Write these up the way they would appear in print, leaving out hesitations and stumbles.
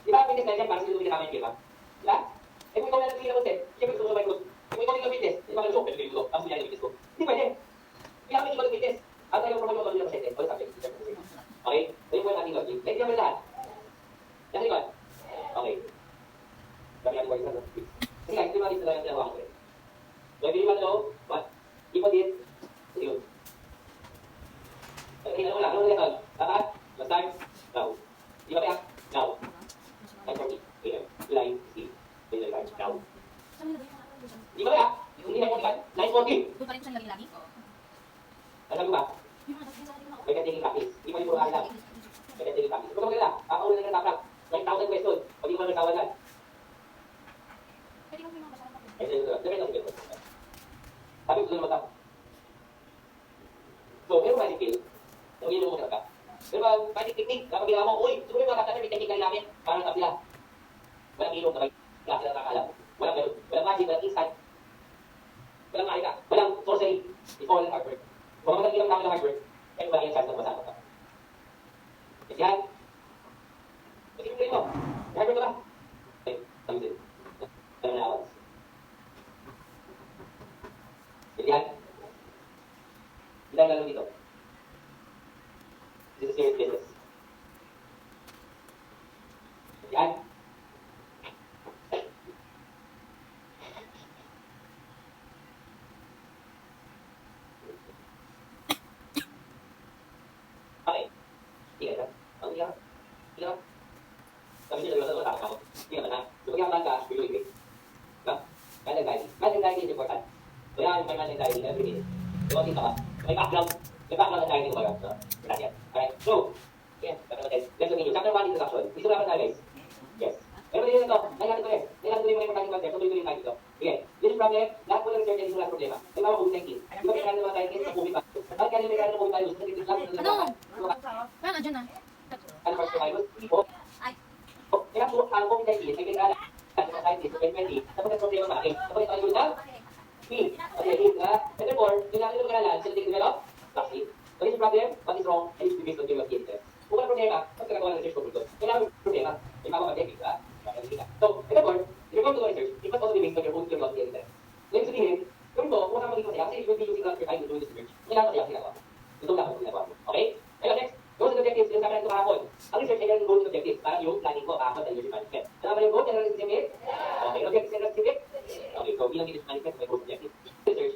Di ba, fitness na dyan, para sinusunod ka namin, di ba? Di ba? Eh kung ikaw na nagsigilan ko, siyempre gusto ko sa Microsoft. Eh kung ikaw din ka fitness, di ba kalusok, pwede ko, tapos yan yung fitness ko. Hindi pwede. Kaya kami iba fitness. Ang tayo promote mo ito ng presente, all subject, okay? So yun po yung ating logic. Ready naman lahat? Nasa likod? Okay. Dami natin ko isa, no? Kasi guys, ito yung mga list na lang yung tinawa ko. So if you want to know what people did, so yun. Okay, ano lang, ano lang, dapat, last time, now. Di ba kaya? Now. Time 40. Okay, July 16. July 5. Now. Di ba kaya? Hindi na 45. 9:40. Doon pa rin ko siya lagi-lagi? Alam mo ba? May taking practice. Hindi mo yung puro lang. May taking practice. Kung maganda, kakaulan na ng taprak. 9,000 question. Pag di mo nagsawa yan. Pwede ko may mga basa pa. Depende lang siguro. Sabi ko doon matap. So, meron magic pill. Yung ino mo ka. Pero ba, magic technique, kapag ginawa mo, uy, siguro yung mga kapatid, may technique na ginamit. Parang tap sila. Walang ilong na may klase na nakakalam. Walang meron. Walang magic, walang insight. Walang mahika. Walang sorcery. It's all hard work. Kung matang ilang namin ng hard work, kaya wala yung chance na masama ka. Yes, yan. Kasi kung mo, hard work ka ba? Okay, sabi din. Ano na awas? Yes, yan. Hindi tayo lalo dito. This is serious business. Yes, yan. Okay. Sige na. Ang iya. Sige na. Sabi niya, naglasan mo ako. Sige na. So, pag yaman ka, you're doing great. No? Mind anxiety. Mind anxiety is important. So, yan yung mind anxiety every minute. So, dito ka. May background. May background anxiety ko ba? So, not yet. Alright. So, yeah. Let's continue. Chapter 1 introduction. Gusto naman tayo, guys. Yes. Pero pwede rin ito. Nahihatin ko rin. Nahihatin ko rin mga importante concept. So, tuloy-tuloy tayo dito. Sige. This is problem. Lahat po ng research ay wala problema. May mga COVID-19. Di ba kailangan ng mga scientists na COVID pa? Bakit kailangan may kailangan ng COVID virus? Ano? Paano dyan ah? Ano first virus? Tipo. Kaya po, ang COVID-19 ay kailangan ng mga scientists sa 2020 na magka-problema sa akin. Kapag ito ay yun na, P. Okay, and therefore, yung natin yung kailangan, sila tingin develop vaccine. What is the problem? What is wrong? And it's based on your data. Kung ano problema, magkakagawa ng research tungkol doon. Kailangan yung problema, may mapapagdek, di ba? So, and therefore, if you're going to do research, it must also be based on your own curiosity and interest. Ngayon sabihin, yung ito, kung saan magiging masaya, kasi you will be using a lot of your time to do this research. Kailangan masaya ang ginagawa mo. Ito lang ang ginagawa mo. Okay? Kaya next, goals and objectives, yung sabi natin kahapon. Ang research ay goals and objectives, parang yung planning mo kahapon sa leadership management. Ano ba yung goals? General specific? Okay, objectives and specific? Okay, so bilang leadership management, may goals and objectives. Research,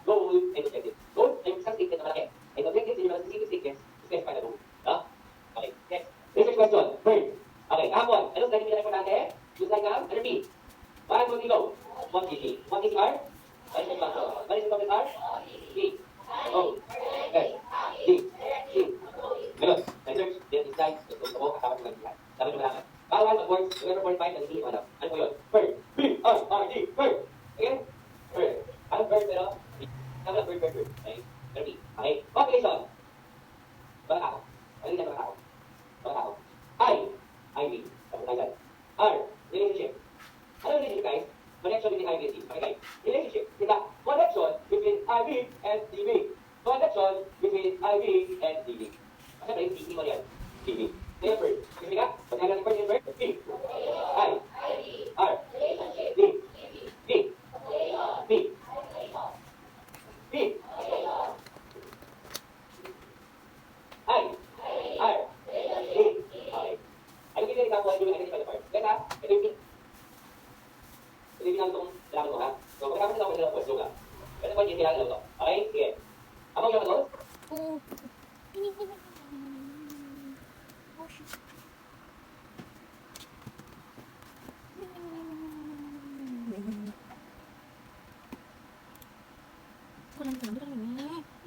goal and objectives. Goal ay yung isang statement na malaki. And objectives, yung mga specific statements, specify na goal. No? Okay, next. Research question. Third. Okay, kahapon, anong study pinaka importante? Use like letter B. 1, 2, 3, go. 1 cc. 1 cc R? What is the factor? What is the factor R? B. O. S. D. C. Ganun. Research, then decide, gusto mo, kasama ko lang decide. Dapat mo malaman. Bawal mag-words, whoever 45, nag-D, o ano. Ano po yun? Bird. B. R. R. D. Bird. Again? Bird. Anong bird pero? Ano lang bird, bird, bird. Okay? Letter B. Okay? Population. Mga tao. Ano yung mga tao? Mga tao. I. IV. Tapos tayo dyan. R. Relationship. Ano yung relationship, guys? Connection between IV and D. Okay, guys? Relationship is the connection between IV and DV. Connection between IV and DV. Kasi pa yung DV mo yan. DV. Kaya first. Kasi ka? Pag natin first yung first. B. I. R. D. D. B. B. I. R. D. Okay. Ano yung example? Ano yung identify the part? Kaya ito yung B. Ito yung pinagitong kailangan mo, ha? So, pagkakapit nila ako ng question ka. Ito po yung kailangan ito. Okay? Sige. Among yung ano? Oo.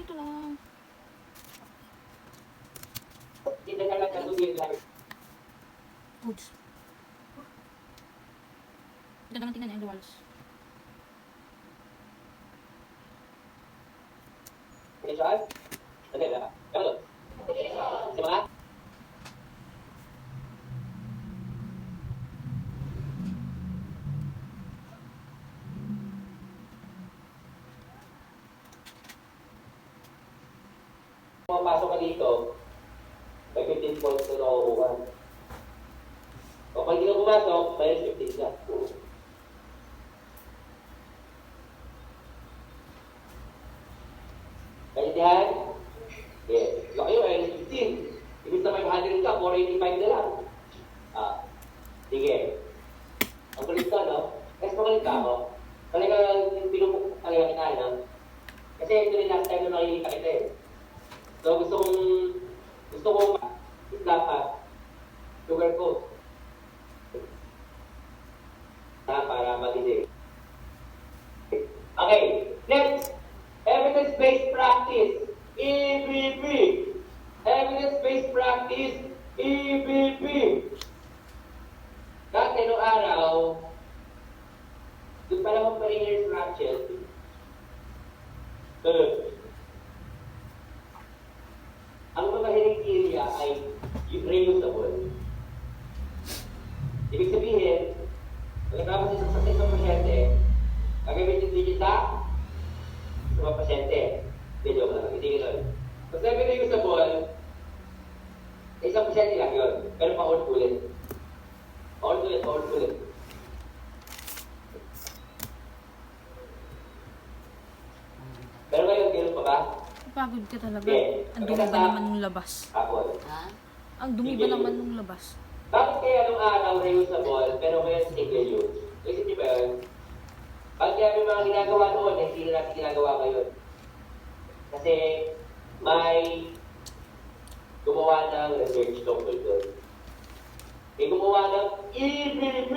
Ito lang. Hindi na lang ng duty yung Goods. Ito naman tingnan yung walls. Potential? Ano yun? Ano doon? Si mga? Pumapasok ka dito, may 15 points na nakukuha. O pag hindi ka pumasok, minus 15 ka. Kaintindihan? Yes. So kayo, minus 15. Ibig sa 500 ka, 485 na lang. Ah, sige. Ang kulit ko, no? Kasi magalit ka ako. Talagang pinupok talaga kita, no? Kasi ito rin last time na makikita kita eh. So gusto kong dapat sugar coat. Para mag-isip. Okay, next. Evidence-based practice. EBP. Evidence-based practice. EBP. Dati nung araw, doon pa naman Paringer's Ratchet, ang mga herikilya ay reusable. Ibig sabihin, pagkatapos sa isang pasyente, gagamitin din sa mga pasyente. Video ko lang, hindi gano'n. Pag sabi reusable, isang pasyente lang yun, pero paulit-ulit. Paulit-ulit. Pero ngayon, gano'n pa ba? Pagod ka talaga. Okay. Ang dumi ba naman nung labas? Hapon. Ang dumi ba naman nung labas? Bakit kaya nung araw reusable, pero ngayon single use? Isip niyo ba yun? Bakit kaya may mga ginagawa noon, eh, hindi na natin ginagawa ngayon? Kasi may gumawa ng research tungkol doon. May gumawa ng EBP,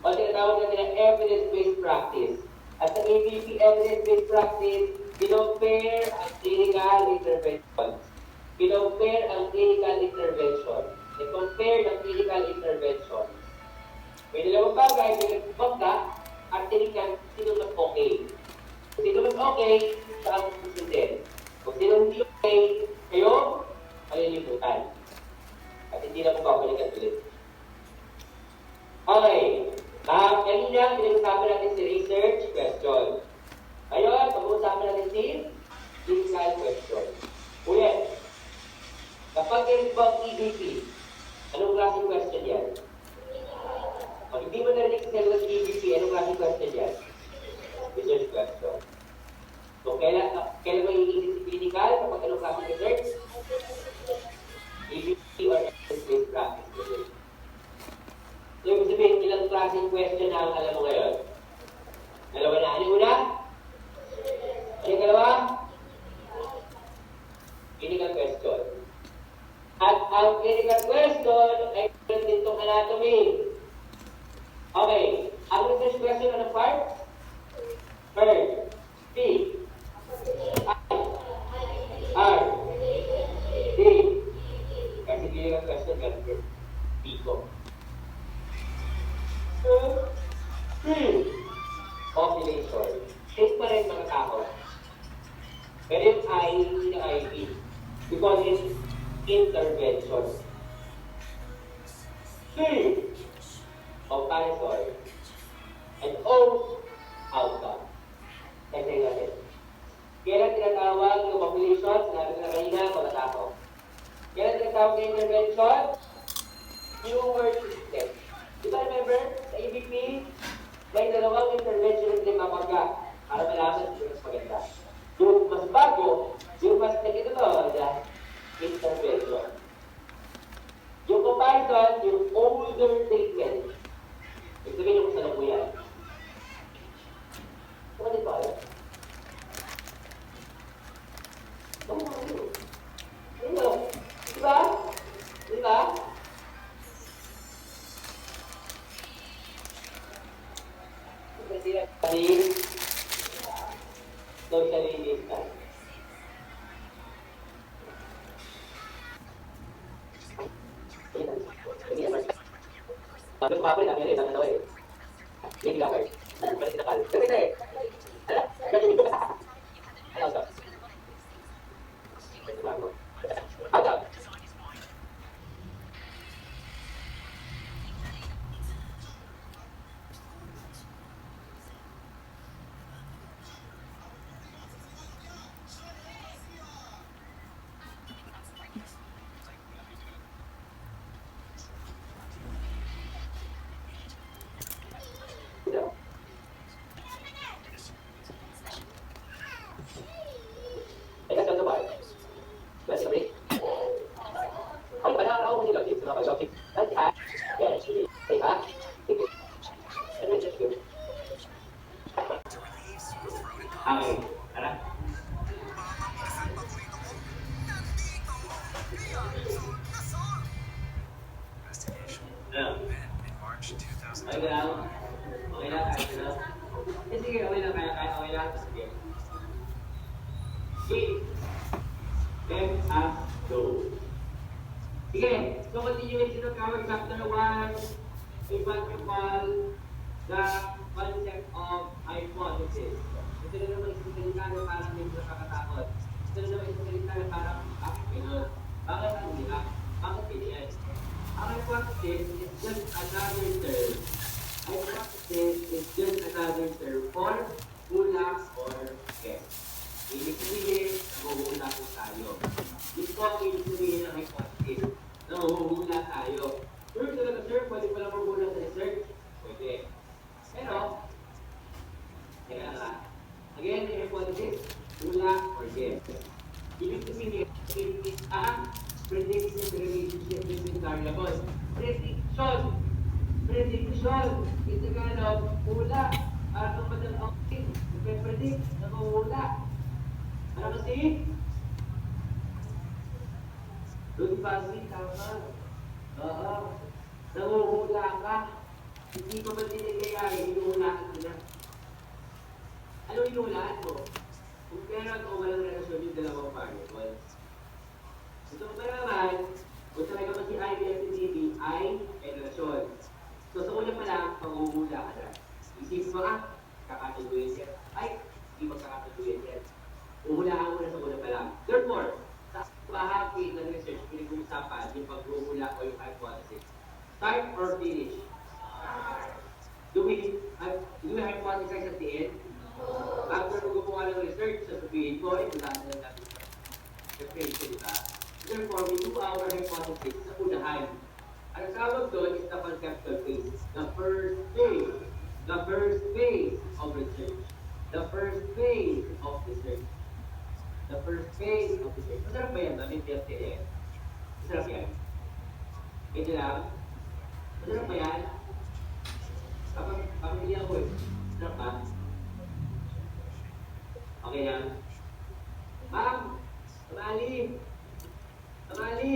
o tinatawag natin na evidence-based practice. At sa EBP, evidence-based practice, kinompare ang clinical intervention. Kinompare ang clinical intervention. I-compare ng clinical intervention. May dalawang bagay, may nagbagda at tinikan sino mas okay. Kung sino mas okay, saan mo susundin. Kung sino hindi okay, kayo, malilimutan. At hindi na po babalikan ulit. Okay. Kanina, pinag-usapan natin si research question. Ngayon, pag-uusapan natin si clinical question. Ulit. Kapag involve EBP, anong klaseng question yan? Pag hindi mo narinig sa cellulose EBP, anong klaseng question yan? Research question. So, kailan mo iisip si clinical kapag anong klaseng research? EBP or evidence-based practice. So, ibig sabihin, ilang klaseng question na ang alam mo ngayon? Dalawa na. Ano una? Ano yung dalawa? Clinical question. At ang clinical question ay meron din itong anatomy. Okay. Ang research question, anong part? First. P. I. R. D. Kasi clinical question, ganun. Pico. Population. Same pa rin mga tao. Pero yung I, hindi na IV. Because it's intervention. C. Comparison. And O. Outcome. Kasi natin. Kailan tinatawag yung population? Sinabi ko na kanina, mga tao. Kailan tinatawag yung intervention? Newer system. Di ba remember, sa EBP, may dalawang intervention na pinapagka para malaman yung mas maganda. Yung mas bago, yung mas nagkatotoo na intervention. Yung comparison, yung older treatment. Ibig sabihin yung kasalukuyan. Ano din ba alam? Diba? Diba? Socially distant. Sabi ko pa namin isang ano eh. Hindi lang eh. Balik na kal. Kasi eh. Ano to? Ano? So, sige, so continuation of our chapter 1 is what we call the concept of hypothesis. Ito na naman isang salita na parang medyo nakakatakot. Ito na naman isang salita na parang, ganun. Bakit ang hirap? Bakit ganyan? Ang hypothesis is just another term. Hypothesis is just another term for hula or guess. Ibig sabihin, nahuhula po tayo. Ito ang ibig sabihin ng hypothesis. Nahuhula tayo. Sure talaga sir, pwede pala maghula sa research? Pwede. Pero, kaya nga, again, the hypothesis, hula or guess. Ibig sabihin, it is a prediction relationship between variables. Prediction! Prediction! In Tagalog, hula. Ano ba ng outing? Predict, nahuhula. Ano kasi? Doon pa tama. Oo. Nahuhula ka. Hindi ko ba tinigayari, hinuhulaan ka na. Ano hinuhulaan mo? Kung meron o walang relasyon yung dalawang variables. Ito pa naman, kung talaga ba si I at si DB ay may relasyon. So sa una pa lang, panghuhula ka na. Isip mo kakatuluyan siya. Ay, hindi magkakatuluyan siya. Uhulaan mo na sa una pa lang. Therefore, sa bahagi ng research, pinag-uusapan yung pag-uhula o yung hypothesis. Start or finish? Do we hypothesize at the end? After gumawa ng research, sasabihin ko, wala na lang natin sa research, diba? Therefore, we do our hypothesis sa unahan. Ang tawag doon is the conceptual phase. The first phase. The first phase of research. The first phase of research. The first phase of research. Masarap ba yan? Namin PFTN. Masarap yan. Ito lang. Masarap ba yan? Pamilya ko eh. Masarap ba? Okay na? Ma'am! Kamali! Kamali!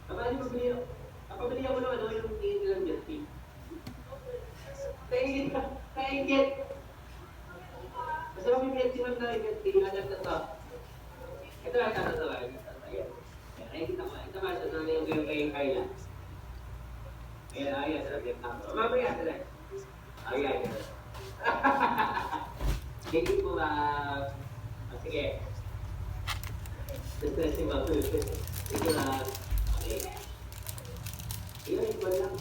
Kamali, pabili ako ng ano, yung tingin lang dyan, tea. Kaingit! Basta mabibigyan si Ma'am na ibigyan tea, alam na to. Ito lang tatatawa. Ayan. Nakikita ko. Ito ba, ito na yung kayong Kayla. Ayan, sarap yung tao. Mamaya, talaga. Ayan. Hindi po ba... Sige. Stress si Ma'am. Sige lang. Okay. Iyon, ito lang.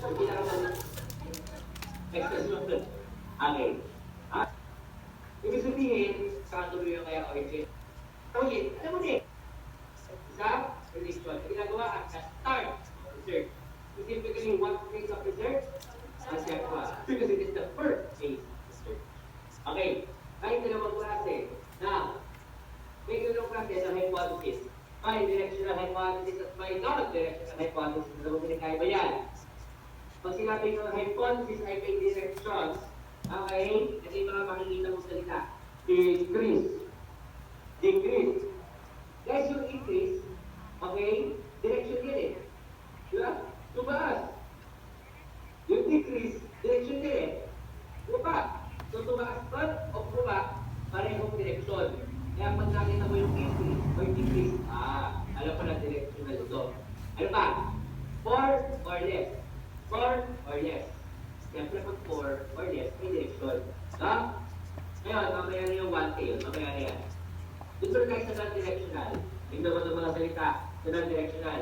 Hindi na naman. Express mo. Okay. Ibig sabihin, kakatuloy yung kaya origin. Ulit, alam mo din. Isa, prediction. Ginagawa at start of research. Specifically, what phase of research? Concept one. Because it is the first phase of research. Okay. Kahit dalawang klase. Now, may dalawang klase ng hypothesis. May directional hypothesis at may non-directional hypothesis. Alam mo pinagkaiba ba yan? Pag sinabi ng hypothesis ay may directions, okay, kasi yung mga makikita mong salita, increase. Decrease. Guys, yung increase, okay, direction yan eh. Diba? Tumaas. Yung decrease, direction yan eh. Baba. So tumaas ba o baba, parehong direction. Kaya pag nakita mo yung increase or decrease, alam ko na directional ito. Ano ba? 4 or less. 4 or less. Siyempre pag 4 or less, may direction. Ha? Ngayon, mamaya na yung 1 tail. Mamaya na yan. Dito tayo sa non-directional. Tingnan mo ng mga salita sa non-directional.